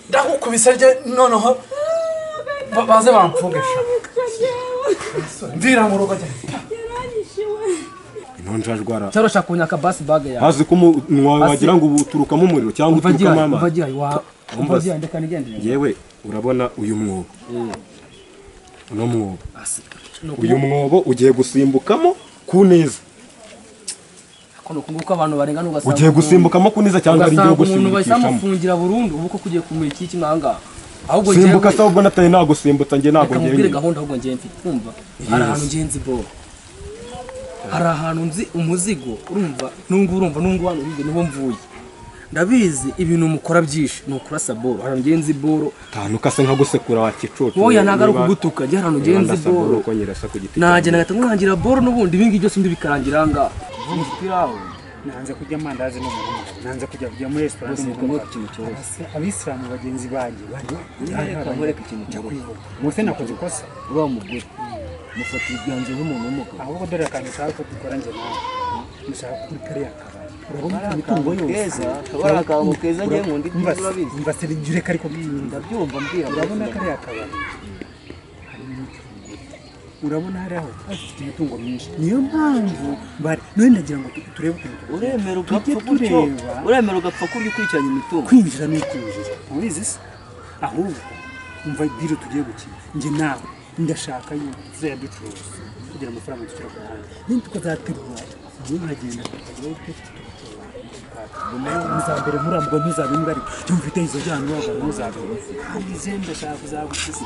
ndagukubise rye noneho baze bampfugesha ndira mu rugo cyane nonjajwara cyarosha kunyaka basi bag yawe hazi ko wagira ngo uturukamo umuriro cyangwa uturukamo mama umvagiye ndeka nigendere yewe urabona uyu mwobo no mwobo uyu mwobo ugiye gusimbukamo kuneza kono kunguka abantu barengana ugasanga ugiye gusimbukamo kuneza cyangwa ari ngiye gusimbukishamo umuntu basamufungira burundu ubuko kugiye kumurika iki mwanga ahubwo simbuka se ubwo nataye nagusimbutsa nge nago ngiye ngire gahunda ahubwo ngiye mfite kumva hari ahantu ngenzi bo hari ahantu nzi umuzigo urumva nungu hano bige niho mvuye ndabizi ibintu mukora byinshi nukurasa boro hari ngenzi boro tanuka se nka gusekura wa kicucu oya nagaruka gutuka je hano ngenzi boro naje nagata nkangira boro nubundi ibingi byose ndi bikarangira nga umupirawo nanze kujya mandazi no mu nanze kujya muri restaurant mu kintu cyose abisilamu bagenzi banjye bareka ikintu cyo muse nakoze kosa uba mugore mufatira ibyanze nk'umuntu w'umugabo ahubwo dore akantu ushaka ko dukora nje nawe mushaka kuri kariya kabari urabona imitungo yose kabara akantu keza ngiye nkundi turabizi mva se jure kariko ndabyumva mbwira urabona kariya kabari urabona hari aho afite imitungo myinshi niyo mpamvu bari none ndagira ngo turebe ukuntu uremera ugapfa gutyo uremera ugapfa kurya ukurikiranye imitungo kwinjira no kwinjira ubizi se ahubwo umva biro tugiye gukina nge nawe ndashaka yuko tuzajya ducuruza kugira amafaranga dushyira ku ruhande niba tukazaterura njye nkagenda muzambere murambwa ntuzabimwe ariko cyo mfite izo jyana waga ntuzabimwe hanze ndashaka kuzagukiza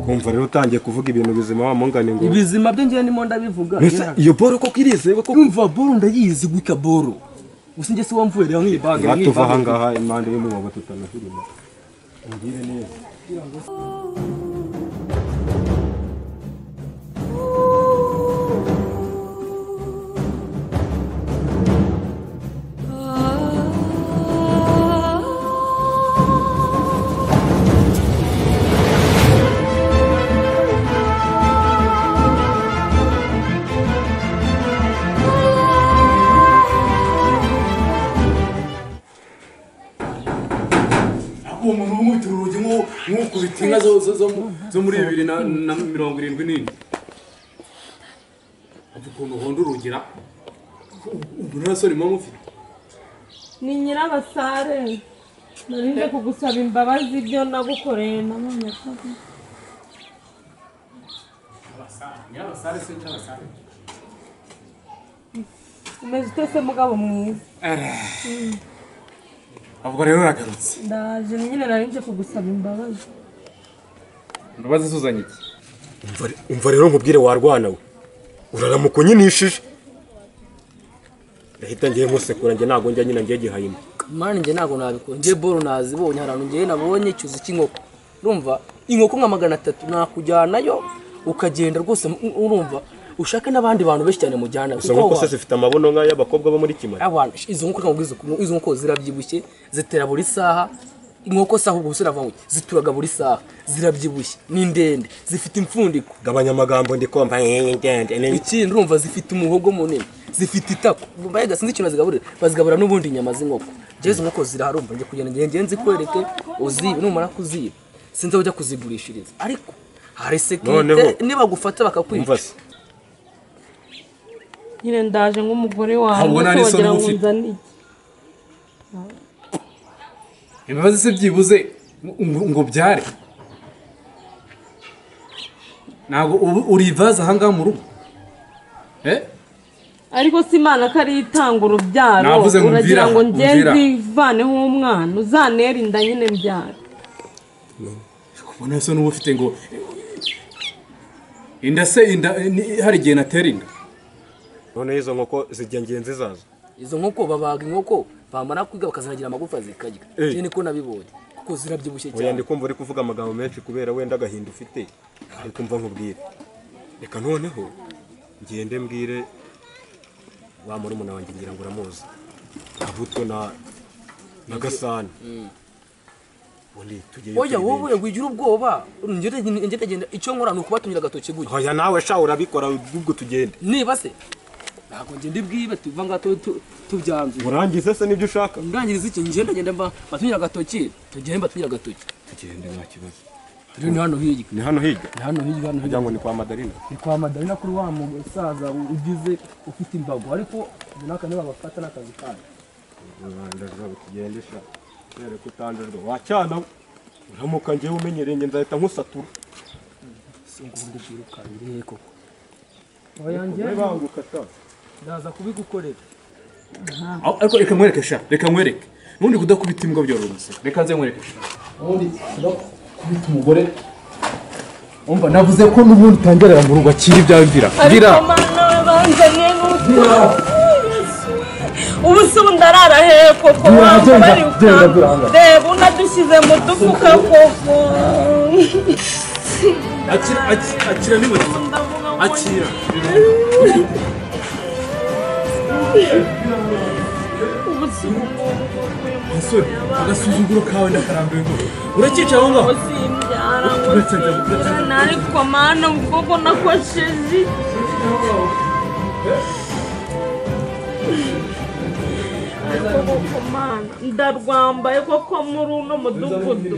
kumva rero utangiye kuvuga ibintu bizima wa mungane ngo ibizima byo ngiye nimo ndabivuga iyo boro ko kirize ko kumva boro ndayizi gwika boro usinge se wamvuye rero nk'ibage batuva hangaha impande y'umubaga tutanahirima ngire neza umuntu umwitira urugi nk'ukubita inka zo muri 2070 ukuntu uhonda urugira umuntu n'abasore mama ufite ni nyirabasare narinde kugusaba imbabazi ibyo nagukoreye namwe cyane nyirabasare se cyabasare umeze utese mugabo mwiza avuga rero uragarutse ndaje nyine narinde kugusaba imbabazi zuzanye iki umva rero nkubwire warwana we uraramuko nyinishije ndahita ngiye musekura nge nago njya nyina ngiye gihayima mani nge nago nabikora nge boro nazibonye harantu nge nabonye cyuzi cy'inkoko urumva inkoko nka 300 nakujyanayo ukagenda rwose urumva ushaka n'abandi bantu benshi cyane mujyana izo nkoko se zifite amabono nka y'abakobwa bo muri Kimari abantu izo nkoko nkubwiza izo nkoko zirabyibushye zitera buri saha inkoko saho ubwo usiravanwe zituraga buri saha zirabyibushye ni ndende zifite imfundiko gabanya amagambo ndikomva ndende ikindi urumva zifite umuhogo munini zifite itako mbaye sinzi ikintu zigaburira bazigabura n'ubundi inyama z'inkoko jezo nkoko ziraharumva nje kugenda ngenze nzikwereke uzibe numara kuziba sinzi ujya kuzigurishiriza ariko hari sekirite niba gufata bakakwica nyine ndaje nk'umugore wawe wagira ngo nzane imbabazi se byibuze ngo byare nago urivaza hanga mu rugo ariko si Imana ko ari itanga urubyaro uragira ngo ngenzi ivaneho umwana uzanera inda nyine mbyara kubona so n'ubu ufite ngo inda se inda hari igihe natera inda none izo nkoko zijya ngenzi zazo izo nkoko babaga inkoko bamara kwiga bakazanagira amagufa zikarya je niko nabibonye kuko zirabyibushye cyane oya ndikumva uri kuvuga amagambo menshi kubera wenda agahinda ufite ariko mva nkubwire reka noneho ngende mbwire wa murumuna wanjye ngira ngo uramuzi Kabuto na Gasana ubundi tugiye oya wowe wigira ubwoba ngenda icyo nkora ni ukubatumira agatoki gutya oya nawe sha urabikora ubwo tugende niba se ntabwo ngende bwibe tuva ngato tubyanze urangize se nibyo ushaka ndangiriza iki ngenda batumira agatoki tugende batumira agatoki tugende nta kibazo rero ni hano hirya ni hano hirya kugira ngo ni kwa Madarina ni kwa Madarina kuri wa musaza ugize ufite imbago ariko naka niba bafata n'akazi kandi ndaza kugendesha rero kutanjirwa wacyana uramuka ngiye umenyereye nge nzahita nkusatura singubundi bwiruka irihe koko oyange banguka ta ndaza kubigukorera ariko reka mwereke sha reka mwereke nundi kudakubita imbwa byorumse reka nze mwereke sha ubundi kubita umugore umva navuze ko n'ubundi utangerera mu rugo akiri ibyawe mvira ariko mana we banzanye n'ubwo ubu se ndarara hehe koko reba unadushyize mu dufuka koko akira niwe akira Musore agasuzuguro kawe ndakarambiwe ngo urakica aho ngaho ariko mana ubwo nakosheje koko mana ndarwambaye koko muri uno mudugudu